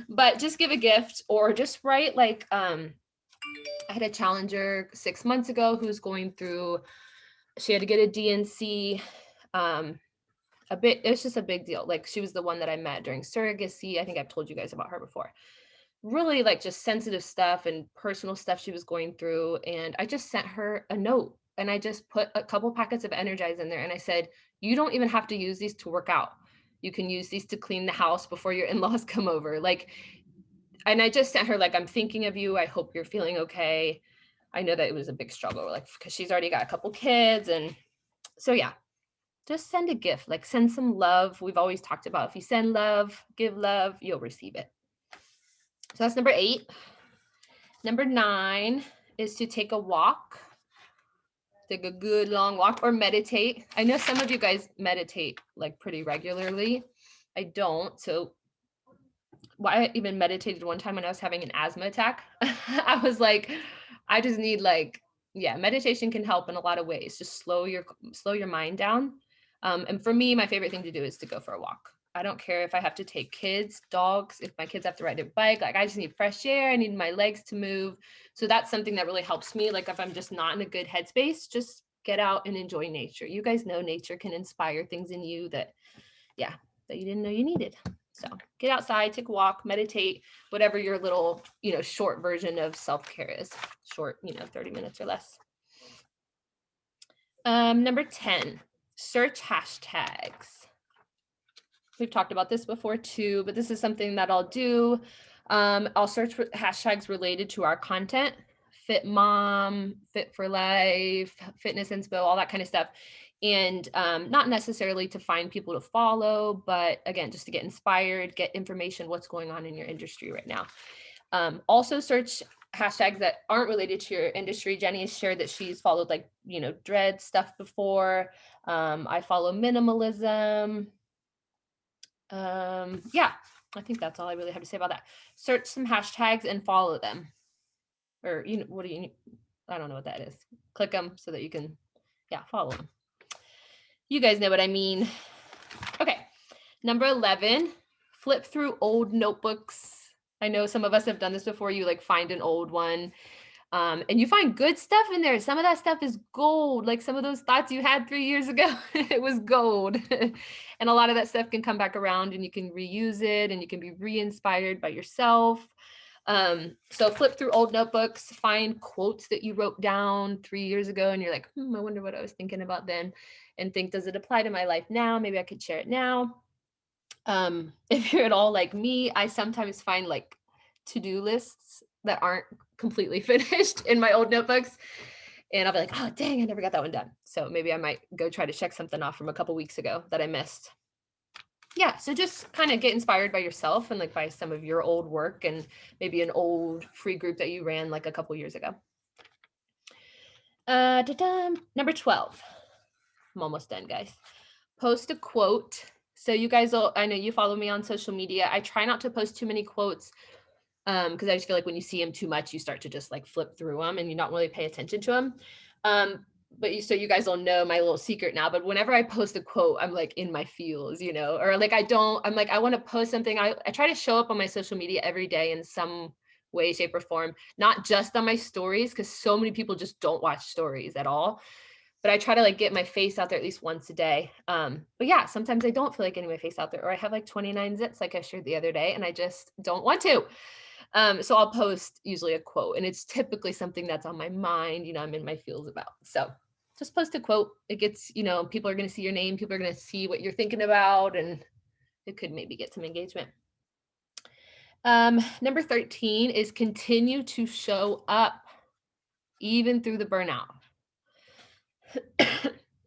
But just give a gift, or just write like, I had a challenger 6 months ago who's going through, she had to get a DNC, it's just a big deal. Like she was the one that I met during surrogacy. I think I've told you guys about her before. Really like just sensitive stuff and personal stuff she was going through. And I just sent her a note, and I just put a couple packets of Energize in there. And I said, you don't even have to use these to work out. You can use these to clean the house before your in-laws come over. Like, and I just sent her like, I'm thinking of you. I hope you're feeling okay. I know that it was a big struggle, like, because she's already got a couple kids. And so, yeah, just send a gift, like send some love. We've always talked about if you send love, give love, you'll receive it. So that's number 8. Number 9 is to take a walk. Take a good long walk, or meditate. I know some of you guys meditate like pretty regularly. I don't. So I even meditated one time when I was having an asthma attack. I was like, I just need like, yeah, meditation can help in a lot of ways. Just slow your mind down. And for me, my favorite thing to do is to go for a walk. I don't care if I have to take kids, dogs, if my kids have to ride their bike, like I just need fresh air. I need my legs to move. So that's something that really helps me. Like if I'm just not in a good headspace, just get out and enjoy nature. You guys know nature can inspire things in you that you didn't know you needed. So get outside, take a walk, meditate, whatever your little, you know, short version of self-care is. Short, you know, 30 minutes or less. Number 10, search hashtags. We've talked about this before too, but this is something that I'll do. I'll search for hashtags related to our content, fit mom, fit for life, fitness inspo, all that kind of stuff. And not necessarily to find people to follow, but again, just to get inspired, get information, what's going on in your industry right now. Also search hashtags that aren't related to your industry. Jenny has shared that she's followed like, you know, dread stuff before. I follow minimalism. Yeah, I think that's all I really have to say about that. Search some hashtags and follow them. Or, you know, what do you need? I don't know what that is. Click them so that you can, follow them. You guys know what I mean. Okay, number 11, flip through old notebooks. I know some of us have done this before. You like find an old one and you find good stuff in there. Some of that stuff is gold. Like some of those thoughts you had 3 years ago, it was gold. And a lot of that stuff can come back around and you can reuse it and you can be re-inspired by yourself. So flip through old notebooks, find quotes that you wrote down 3 years ago and you're like, I wonder what I was thinking about then, and think, does it apply to my life now? Maybe I could share it now. If you're at all like me, I sometimes find like to-do lists that aren't completely finished in my old notebooks. and I'll be like, oh, dang, I never got that one done. So maybe I might go try to check something off from a couple weeks ago that I missed. Yeah, so just kind of get inspired by yourself and like by some of your old work and maybe an old free group that you ran like a couple years ago. Number 12. I'm almost done, guys. Post a quote. So you guys will, I know you follow me on social media. I try not to post too many quotes because I just feel like when you see them too much, you start to just like flip through them and you don't really pay attention to them. So you guys will know my little secret now, but whenever I post a quote, I'm like in my feels, you know, or like I'm like, I want to post something. I try to show up on my social media every day in some way, shape, or form, not just on my stories, because so many people just don't watch stories at all. But I try to like get my face out there at least once a day. But yeah, sometimes I don't feel like getting my face out there, or I have like 29 zits like I shared the other day and I just don't want to. So I'll post usually a quote, and it's typically something that's on my mind, you know, I'm in my feels about. So just post a quote. It gets, you know, people are going to see your name, people are going to see what you're thinking about, and it could maybe get some engagement. Number 13 is continue to show up even through the burnout.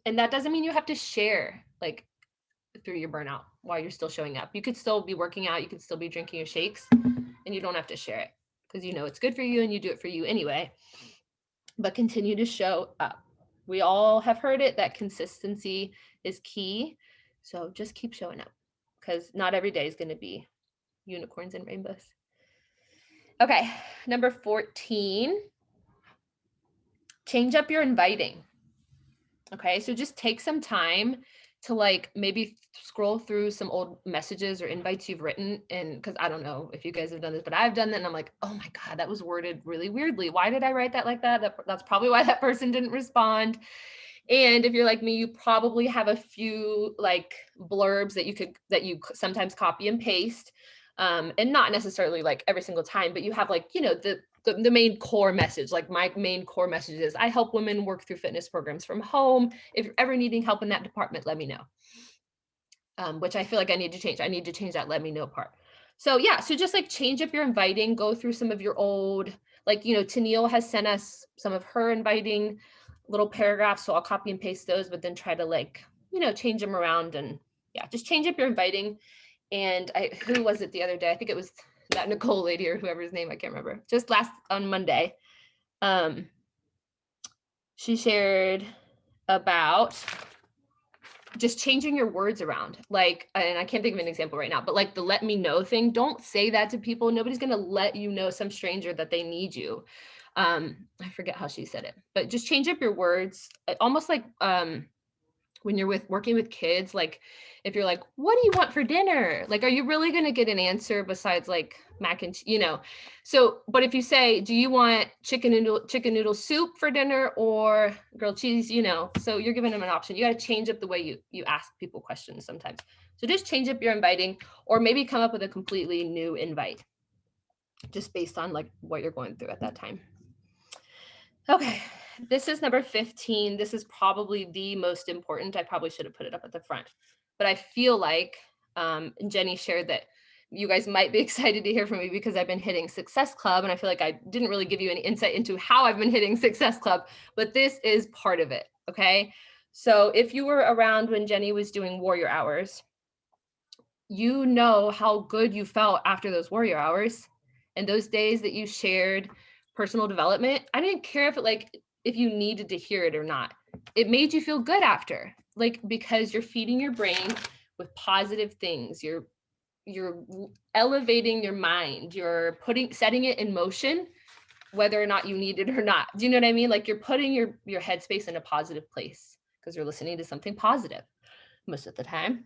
And that doesn't mean you have to share like through your burnout while you're still showing up. You could still be working out, you could still be drinking your shakes, and you don't have to share it because you know it's good for you and you do it for you anyway. But continue to show up. We all have heard it that consistency is key. So just keep showing up because not every day is going to be unicorns and rainbows. Okay, number 14. Change up your inviting. Okay, so just take some time to like maybe scroll through some old messages or invites you've written. And because I don't know if you guys have done this, but I've done that and I'm like, oh my God, that was worded really weirdly. Why did I write that like that? That's probably why that person didn't respond. And if you're like me, you probably have a few like blurbs that you sometimes copy and paste. And not necessarily like every single time, but you have like, you know, the main core message. Like my main core message is I help women work through fitness programs from home. If you're ever needing help in that department, let me know. Which I feel like I need to change. I need to change that let me know part. So yeah, so just like change up your inviting, go through some of your old, like, you know, Tennille has sent us some of her inviting little paragraphs. So I'll copy and paste those, but then try to like, you know, change them around and yeah, just change up your inviting. And who was it the other day? I think it was that Nicole lady or whoever's name, I can't remember. Just on Monday, she shared about just changing your words around. Like, and I can't think of an example right now, but like the let me know thing, don't say that to people. Nobody's going to let you know, some stranger, that they need you. I forget how she said it, but just change up your words. Almost like when you're working with kids, like if you're like, what do you want for dinner? Like, are you really going to get an answer besides like mac and cheese, you know? So, but if you say, do you want chicken noodle soup for dinner or grilled cheese, you know, so you're giving them an option. You got to change up the way you ask people questions sometimes. So just change up your inviting, or maybe come up with a completely new invite just based on like what you're going through at that time. Okay, this is number 15. This is probably the most important. I probably should have put it up at the front, but I feel like Jenny shared that you guys might be excited to hear from me because I've been hitting Success Club, and I feel like I didn't really give you any insight into how I've been hitting Success Club, but this is part of it, okay? So if you were around when Jenny was doing Warrior Hours, you know how good you felt after those Warrior Hours and those days that you shared personal development. I didn't care if you needed to hear it or not. It made you feel good after, like, because you're feeding your brain with positive things. You're elevating your mind. You're setting it in motion, whether or not you need it or not. Do you know what I mean? Like, you're putting your headspace in a positive place because you're listening to something positive most of the time.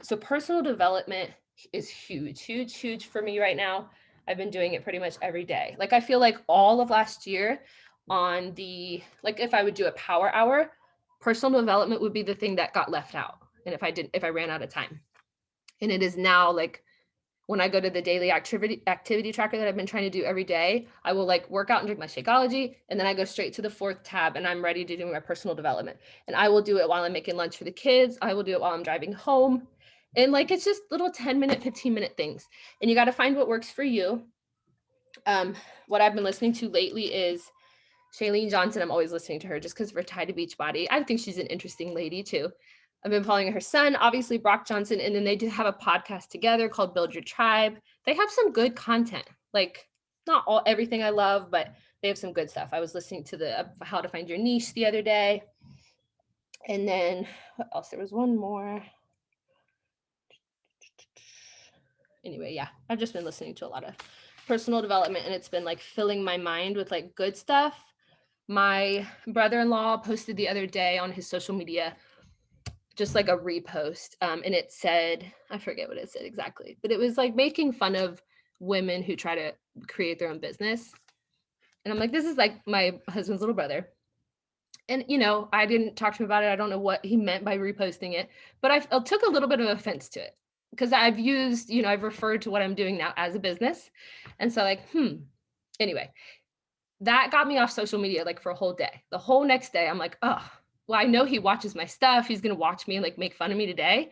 So personal development is huge for me right now. I've been doing it pretty much every day. Like, I feel like all of last year on if I would do a power hour, personal development would be the thing that got left out. And if I ran out of time. And it is now, like, when I go to the daily activity tracker that I've been trying to do every day, I will like work out and drink my Shakeology, and then I go straight to the 4th tab and I'm ready to do my personal development. And I will do it while I'm making lunch for the kids. I will do it while I'm driving home. And like, it's just little 10-minute, 15-minute things. And you got to find what works for you. What I've been listening to lately is Shailene Johnson, I'm always listening to her just because we're tied to Beachbody. I think she's an interesting lady too. I've been following her son, obviously Brock Johnson, and then they do have a podcast together called Build Your Tribe. They have some good content, like not everything I love, but they have some good stuff. I was listening to the How to Find Your Niche the other day. And then what else? There was one more. Anyway, yeah, I've just been listening to a lot of personal development, and it's been like filling my mind with like good stuff. My brother-in-law posted the other day on his social media, just like a repost. And it said, I forget what it said exactly, but it was like making fun of women who try to create their own business. And I'm like, this is like my husband's little brother. And, you know, I didn't talk to him about it. I don't know what he meant by reposting it, but I took a little bit of offense to it because I've used, you know, I've referred to what I'm doing now as a business. And so like, anyway, that got me off social media like for a whole day. The whole next day, I'm like, oh, well, I know he watches my stuff. He's going to watch me and like make fun of me today.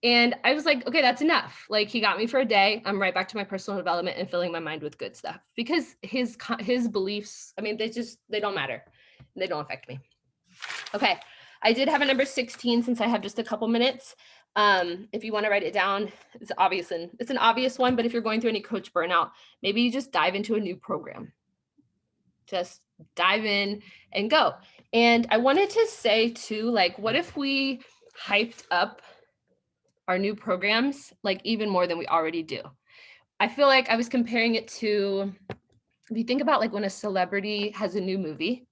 And I was like, okay, that's enough. Like he got me for a day. I'm right back to my personal development and filling my mind with good stuff because his beliefs, I mean, they don't matter. They don't affect me. Okay. I did have a number 16 since I have just a couple minutes. If you want to write it down, it's an obvious one, but if you're going through any coach burnout, maybe you just dive into a new program. Just dive in and go. And I wanted to say too, like, what if we hyped up our new programs, like even more than we already do? I feel like I was comparing it to, if you think about like when a celebrity has a new movie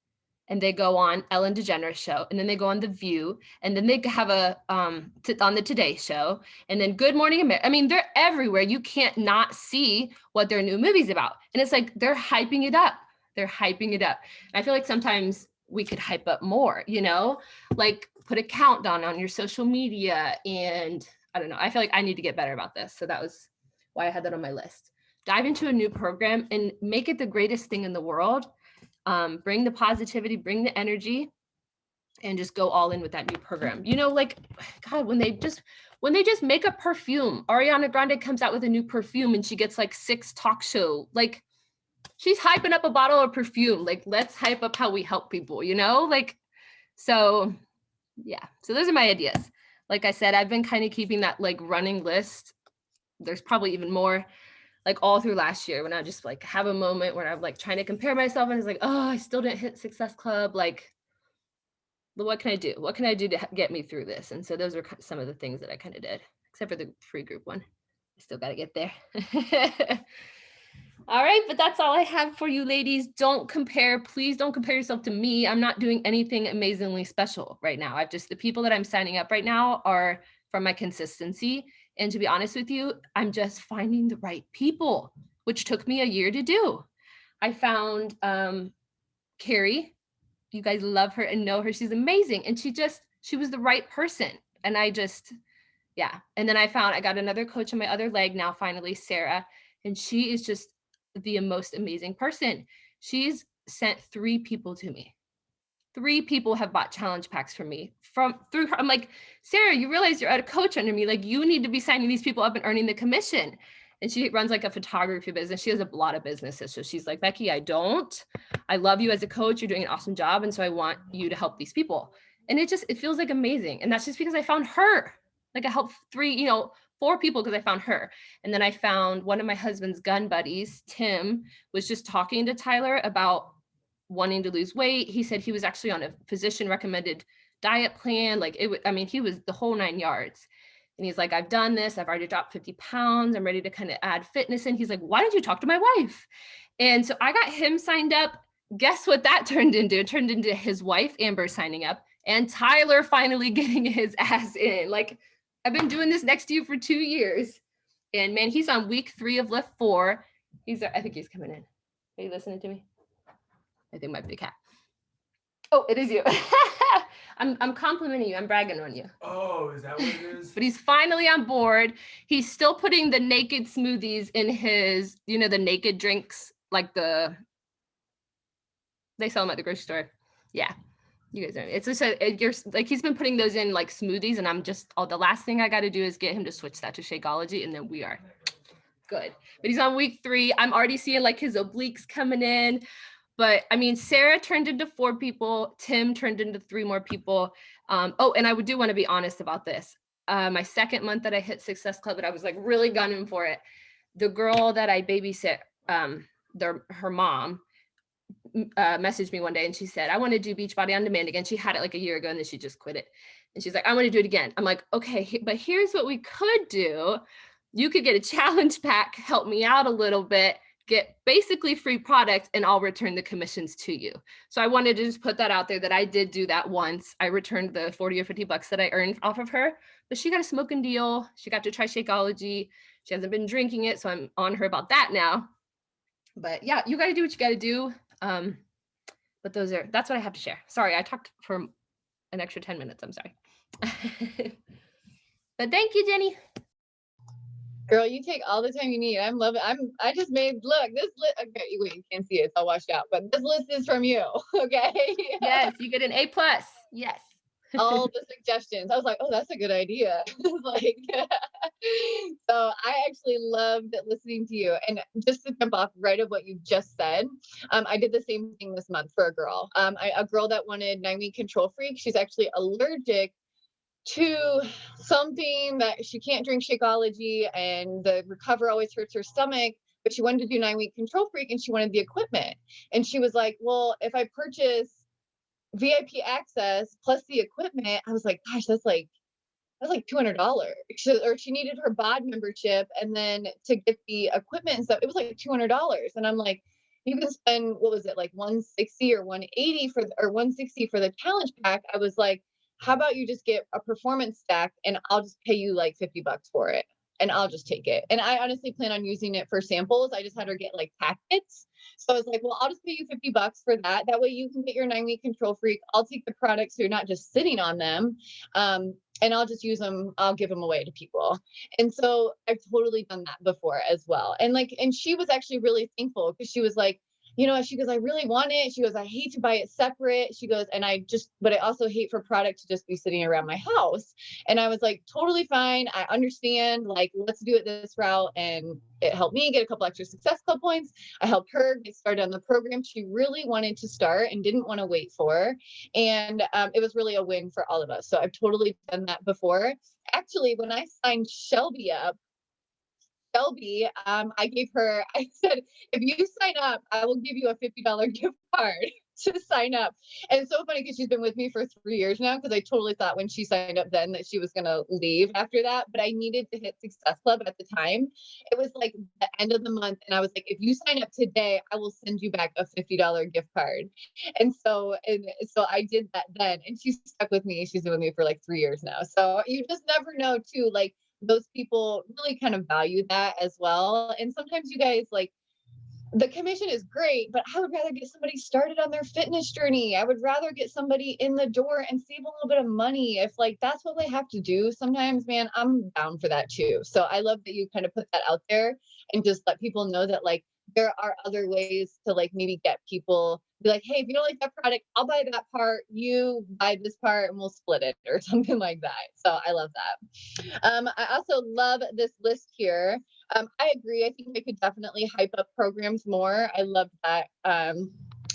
and they go on Ellen DeGeneres show, and then they go on The View, and then they have a, on the Today Show, and then Good Morning America. I mean, they're everywhere. You can't not see what their new movie's about. And it's like, they're hyping it up. They're hyping it up. And I feel like sometimes we could hype up more, you know, like put a countdown on your social media. And I don't know, I feel like I need to get better about this. So that was why I had that on my list. Dive into a new program and make it the greatest thing in the world. Bring the positivity, bring the energy, and just go all in with that new program. You know, like, God, when they just make a perfume, Ariana Grande comes out with a new perfume and she gets like 6 talk show, like, she's hyping up a bottle of perfume. Like, let's hype up how we help people, you know? Like, so yeah. So those are my ideas. Like I said, I've been kind of keeping that like running list. There's probably even more, like all through last year when I just like have a moment where I'm like trying to compare myself and it's like, oh, I still didn't hit Success Club. Like, what can I do? What can I do to get me through this? And so those are some of the things that I kind of did, except for the free group one. I still got to get there. All right, but that's all I have for you ladies. Don't compare. Please don't compare yourself to me. I'm not doing anything amazingly special right now. The people that I'm signing up right now are from my consistency. And to be honest with you, I'm just finding the right people, which took me a year to do. I found Carrie. You guys love her and know her. She's amazing. And she was the right person. And yeah. And then I got another coach on my other leg now, finally, Sarah. And she is just the most amazing person. She's sent 3 people to me. 3 people have bought challenge packs from me through her. I'm like, Sarah, you realize you're at a coach under me. Like, you need to be signing these people up and earning the commission. And she runs like a photography business. She has a lot of businesses. So she's like, Becky, I love you as a coach. You're doing an awesome job. And so I want you to help these people. And it feels like amazing. And that's just because I found her. Like, I helped 4 people because I found her. And then I found one of my husband's gun buddies, Tim, was just talking to Tyler about wanting to lose weight. He said he was actually on a physician recommended diet plan. Like, he was the whole 9 yards. And he's like, I've done this. I've already dropped 50 pounds. I'm ready to kind of add fitness in. He's like, why don't you talk to my wife? And so I got him signed up. Guess what that turned into? It turned into his wife, Amber, signing up, and Tyler finally getting his ass in. Like, I've been doing this next to you for 2 years. And man, he's on week 3 of lift 4. I think he's coming in. Are you listening to me? I think it might be a cat. Oh, it is you. I'm complimenting you. I'm bragging on you. Oh, is that what it is? But he's finally on board. He's still putting the naked smoothies in his, the naked drinks, like they sell them at the grocery store. Yeah. You guys know, it's just like he's been putting those in like smoothies, and I'm just, the last thing I got to do is get him to switch that to Shakeology, and then we are good. But he's on week 3. I'm already seeing like his obliques coming in. But I mean, Sarah turned into 4 people. Tim turned into 3 more people. Oh, and I do want to be honest about this. My second month that I hit Success Club, and I was like really gunning for it. The girl that I babysit, her mom, messaged me one day and she said, I want to do Beachbody on Demand again. She had it like a year ago and then she just quit it. And she's like, I want to do it again. I'm like, okay, but here's what we could do. You could get a challenge pack, help me out a little bit, get basically free product, and I'll return the commissions to you. So I wanted to just put that out there that I did do that once. I returned the 40 or 50 bucks that I earned off of her, but she got a smoking deal. She got to try Shakeology. She hasn't been drinking it, so I'm on her about that now. But yeah, you got to do what you got to do. But that's what I have to share. Sorry, I talked for an extra 10 minutes. I'm sorry. But thank you, Jenny. Girl, you take all the time you need. I'm loving. I just made look this list. Okay, wait, you can't see it. It's all washed out. But this list is from you. Okay. Yes, you get an A+. Yes. All the suggestions. I was like, oh, that's a good idea. Like, so I actually loved listening to you. And just to jump off right of what you just said, I did the same thing this month for a girl. A girl that wanted 9-week control freak. She's actually allergic to something that she can't drink Shakeology, and the Recover always hurts her stomach. But she wanted to do 9-week control freak, and she wanted the equipment. And she was like, well, if I purchase VIP access plus the equipment, I was like, gosh, that's like $200. Or she needed her bod membership, and then to get the equipment and stuff, it was like $200. And I'm like, you can spend, what was it, like 160 or 180 or 160 for the challenge pack. I was like, how about you just get a performance stack and I'll just pay you like 50 bucks for it, and I'll just take it. And I honestly plan on using it for samples. I just had her get like packets. So I was like, well, I'll just pay you 50 bucks for that. That way you can get your 9-week control freak. I'll take the products so you're not just sitting on them. And I'll just use them. I'll give them away to people. And so I've totally done that before as well. And she was actually really thankful, because she was like, she goes, I really want it. She goes, I hate to buy it separate. She goes, but I also hate for product to just be sitting around my house. And I was like, totally fine. I understand. Like, let's do it this route. And it helped me get a couple extra Success Club points. I helped her get started on the program she really wanted to start and didn't want to wait for. And it was really a win for all of us. So I've totally done that before. Actually, when I signed Shelby up, I said, if you sign up, I will give you a $50 gift card to sign up. And it's so funny because she's been with me for 3 years now, because I totally thought when she signed up then that she was going to leave after that. But I needed to hit Success Club at the time. It was like the end of the month. And I was like, if you sign up today, I will send you back a $50 gift card. And so I did that then. And she's stuck with me. She's been with me for like 3 years now. So you just never know too, like, those people really kind of value that as well. And sometimes you guys, like, the commission is great, but I would rather get somebody started on their fitness journey. I would rather get somebody in the door and save a little bit of money. If like that's what they have to do sometimes, man, I'm down for that too. So I love that you kind of put that out there and just let people know that like there are other ways to like maybe get people, be like, hey, if you don't like that product, I'll buy that part, you buy this part, and we'll split it or something like that. So I love that. I also love this list here. I agree. I think I could definitely hype up programs more. I love that.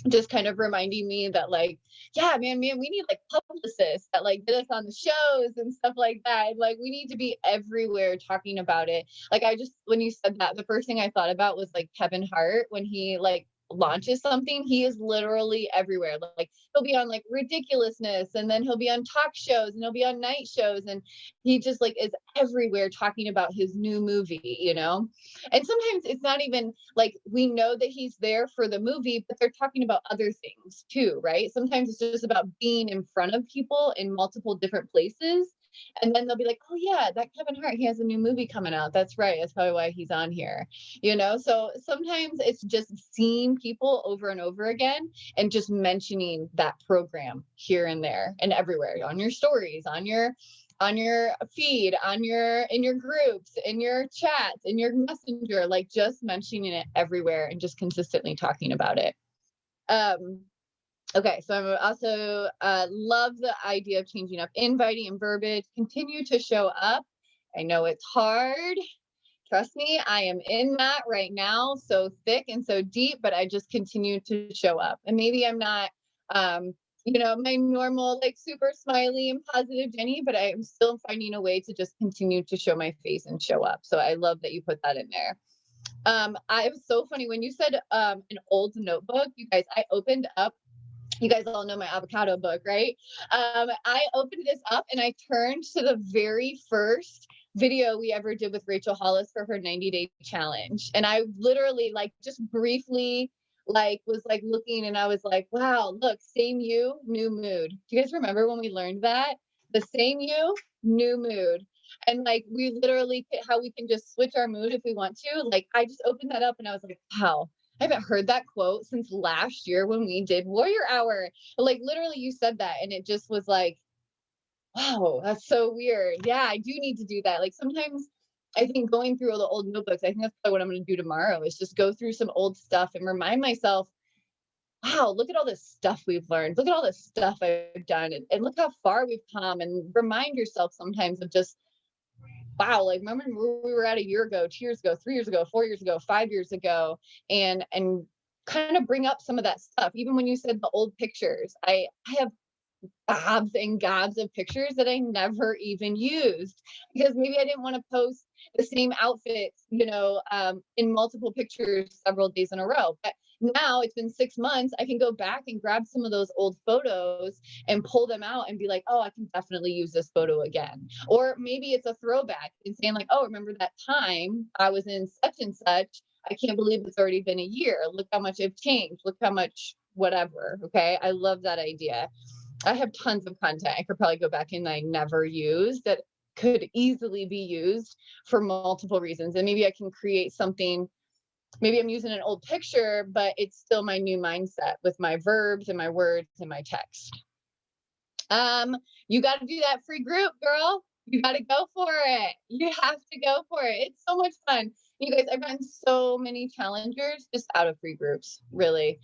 Just kind of reminding me that like, yeah, man, we need like publicists that like get us on the shows and stuff like that. Like we need to be everywhere talking about it. Like when you said that, the first thing I thought about was like Kevin Hart, when he like launches something, he is literally everywhere. Like he'll be on like Ridiculousness, and then he'll be on talk shows, and he'll be on night shows, and he just like is everywhere talking about his new movie, And sometimes it's not even like we know that he's there for the movie, but they're talking about other things too, right? Sometimes it's just about being in front of people in multiple different places. And then they'll be like, oh yeah, that Kevin Hart, he has a new movie coming out. That's right. That's probably why he's on here, So sometimes it's just seeing people over and over again and just mentioning that program here and there and everywhere, on your stories, on your feed, in your groups, in your chats, in your messenger, like just mentioning it everywhere and just consistently talking about it. Okay, so I'm also love the idea of changing up inviting and verbiage. Continue to show up. I know it's hard. Trust me, I am in that right now, so thick and so deep, but I just continue to show up. And maybe I'm not, my normal, like super smiley and positive Jenny, but I'm still finding a way to just continue to show my face and show up. So I love that you put that in there. It was so funny when you said an old notebook, you guys, I opened up, you guys all know my avocado book, right? I opened this up and I turned to the very first video we ever did with Rachel Hollis for her 90-day challenge. And I literally like just briefly was looking and I was like, wow, look, same you, new mood. Do you guys remember when we learned that? The same you, new mood. And like we literally how we can just switch our mood if we want to. Like I just opened that up and I was like, wow, I haven't heard that quote since last year when we did Warrior Hour. Like literally you said that and it just was like, wow, that's so weird. Yeah, I do need to do that. Like sometimes I think going through all the old notebooks, I think that's probably what I'm going to do tomorrow is just go through some old stuff and remind myself, wow, look at all this stuff we've learned. Look at all this stuff I've done and look how far we've come, and remind yourself sometimes of just, wow, like remember where we were at a year ago, 2 years ago, 3 years ago, 4 years ago, 5 years ago, and kind of bring up some of that stuff. Even when you said the old pictures, I have gobs and gobs of pictures that I never even used because maybe I didn't want to post the same outfits, in multiple pictures several days in a row. But now it's been 6 months, I can go back and grab some of those old photos and pull them out and be like, oh, I can definitely use this photo again. Or maybe it's a throwback and saying like, oh, remember that time I was in such and such. I can't believe it's already been a year. Look how much I've changed. Look how much whatever. Okay. I love that idea. I have tons of content I could probably go back and I never used that could easily be used for multiple reasons. And maybe I can create something. Maybe I'm using an old picture, but it's still my new mindset with my verbs and my words and my text. You got to do that free group, girl. You got to go for it. You have to go for it. It's so much fun. You guys, I've gotten so many challengers just out of free groups, really,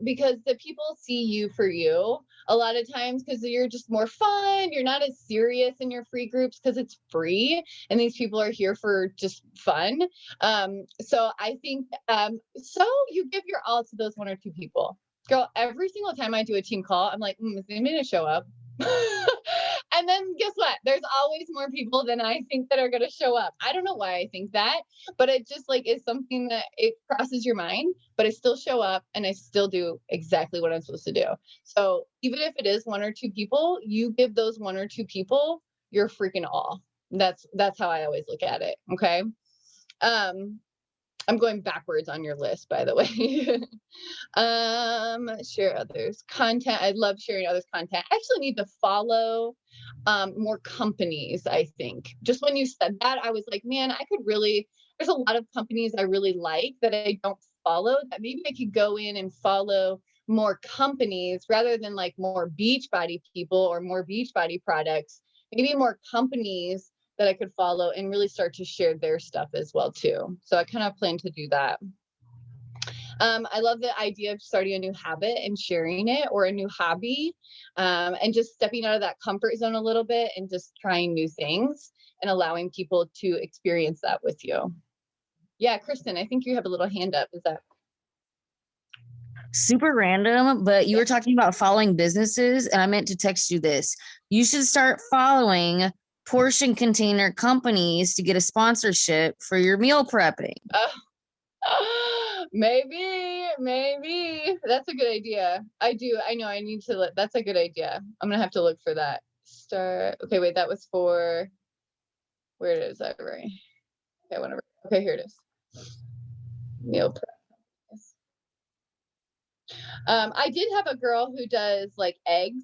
because the people see you for you a lot of times because you're just more fun. You're not as serious in your free groups because it's free and these people are here for just fun. So I think, so you give your all to those 1 or 2 people. Girl, every single time I do a team call, I'm like, is anybody gonna show up? And then guess what? There's always more people than I think that are going to show up. I don't know why I think that, but it just like is something that it crosses your mind, but I still show up and I still do exactly what I'm supposed to do. So even if it is 1 or 2 people, you give those 1 or 2 people your freaking all. That's how I always look at it. Okay. I'm going backwards on your list, by the way. Share others content. I love sharing others content. I actually need to follow more companies. I think just when you said that, I was like, man, I could really, there's a lot of companies I really like that I don't follow, that maybe I could go in and follow more companies rather than like more Beachbody people or more Beachbody products, maybe more companies that I could follow and really start to share their stuff as well too. So I kind of plan to do that. I love the idea of starting a new habit and sharing it, or a new hobby, and just stepping out of that comfort zone a little bit and just trying new things and allowing people to experience that with you. Yeah, Kristen, I think you have a little hand up. Is that super random? But you were talking about following businesses, and I meant to text you this. You should start following portion container companies to get a sponsorship for your meal prepping. Maybe that's a good idea. I know I need to look. That's a good idea. I'm gonna have to look for that. Okay, wait, that was for, where is that? Right. Okay, whatever. Okay, here it is. Meal prep. I did have a girl who does like eggs,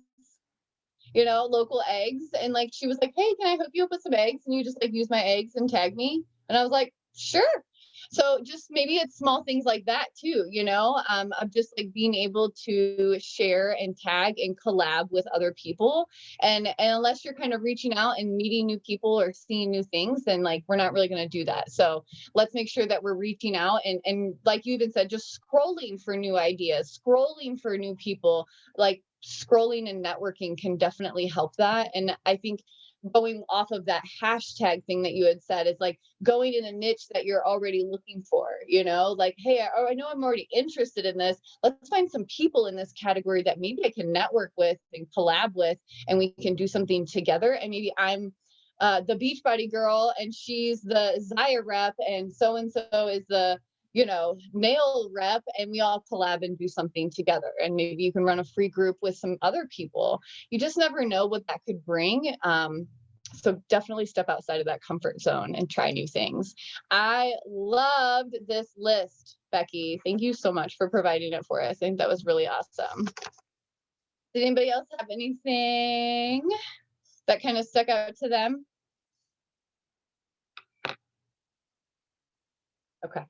local eggs, and like she was like, hey, can I hook you up with some eggs, and you just like use my eggs and tag me? And I was like, sure. So just maybe it's small things like that too, of just like being able to share and tag and collab with other people. And unless you're kind of reaching out and meeting new people or seeing new things, then like we're not really going to do that. So let's make sure that we're reaching out and like you even said, just scrolling for new ideas, scrolling for new people, like scrolling and networking can definitely help that. And I think going off of that hashtag thing that you had said is like going in a niche that you're already looking for, you know, like, hey, I know I'm already interested in this. Let's find some people in this category that maybe I can network with and collab with, and we can do something together. And maybe I'm the Beachbody girl and she's the Zaya rep, and so is the, you know, nail rep, and we all collab and do something together. And maybe you can run a free group with some other people. You just never know what that could bring. So definitely step outside of that comfort zone and try new things. I loved this list, Becky. Thank you so much for providing it for us. I think that was really awesome. Did anybody else have anything that kind of stuck out to them? Okay.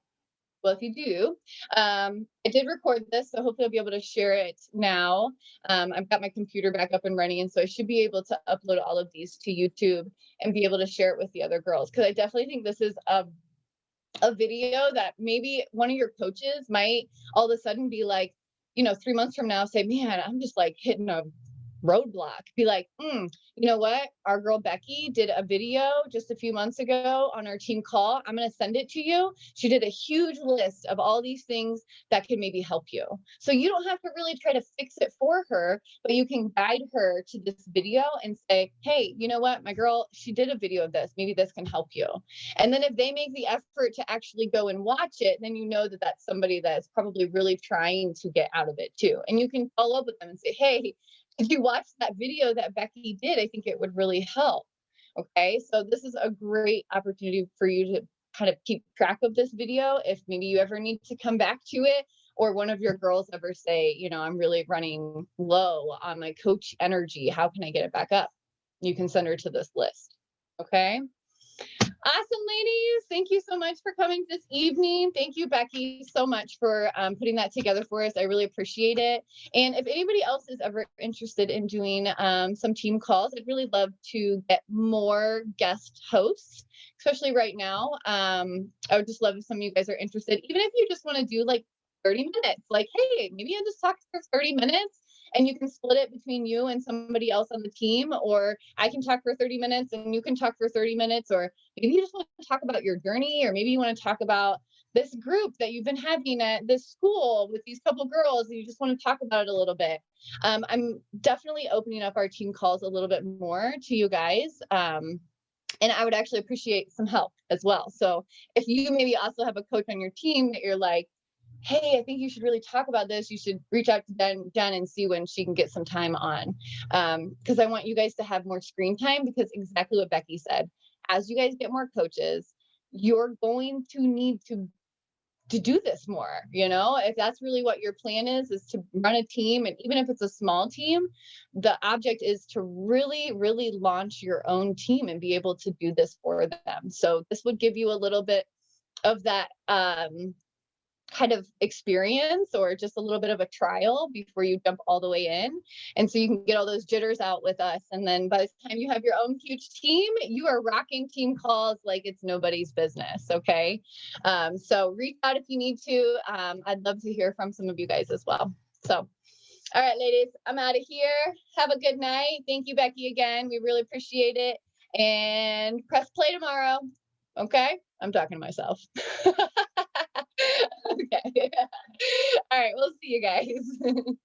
Well, if you do, I did record this, so hopefully I'll be able to share it now. I've got my computer back up and running, and so I should be able to upload all of these to YouTube and be able to share it with the other girls, because I definitely think this is a video that maybe one of your coaches might all of a sudden be like, you know, 3 months from now, say, man, I'm just like hitting a roadblock. Be like, you know what? Our girl Becky did a video just a few months ago on our team call. I'm going to send it to you. She did a huge list of all these things that can maybe help you. So you don't have to really try to fix it for her, but you can guide her to this video and say, hey, you know what? My girl, she did a video of this. Maybe this can help you. And then if they make the effort to actually go and watch it, then you know that that's somebody that's probably really trying to get out of it too. And you can follow up with them and say, hey, if you watch that video that Becky did, I think it would really help. Okay, so this is a great opportunity for you to kind of keep track of this video. If maybe you ever need to come back to it, or one of your girls ever say, you know, I'm really running low on my coach energy. How can I get it back up? You can send her to this list. Okay. Awesome, ladies. Thank you so much for coming this evening. Thank you, Becky, so much for putting that together for us. I really appreciate it. And if anybody else is ever interested in doing some team calls, I'd really love to get more guest hosts, especially right now. I would just love if some of you guys are interested, even if you just want to do like 30 minutes, like, hey, maybe I'll just talk for 30 minutes. And you can split it between you and somebody else on the team, or I can talk for 30 minutes and you can talk for 30 minutes, or maybe you just want to talk about your journey, or maybe you want to talk about this group that you've been having at this school with these couple girls and you just want to talk about it a little bit. I'm definitely opening up our team calls a little bit more to you guys. And I would actually appreciate some help as well. So if you maybe also have a coach on your team that you're like, hey, I think you should really talk about this, you should reach out to Jen and see when she can get some time on. Because I want you guys to have more screen time, because exactly what Becky said, as you guys get more coaches, you're going to need to do this more. You know, if that's really what your plan is to run a team, and even if it's a small team, the object is to really, really launch your own team and be able to do this for them. So this would give you a little bit of that kind of experience, or just a little bit of a trial before you jump all the way in. And so you can get all those jitters out with us. And then by the time you have your own huge team, you are rocking team calls like it's nobody's business. Okay. So reach out if you need to. I'd love to hear from some of you guys as well. So, all right, ladies, I'm out of here. Have a good night. Thank you, Becky, again. We really appreciate it. And press play tomorrow. Okay. I'm talking to myself. Okay. All right. We'll see you guys.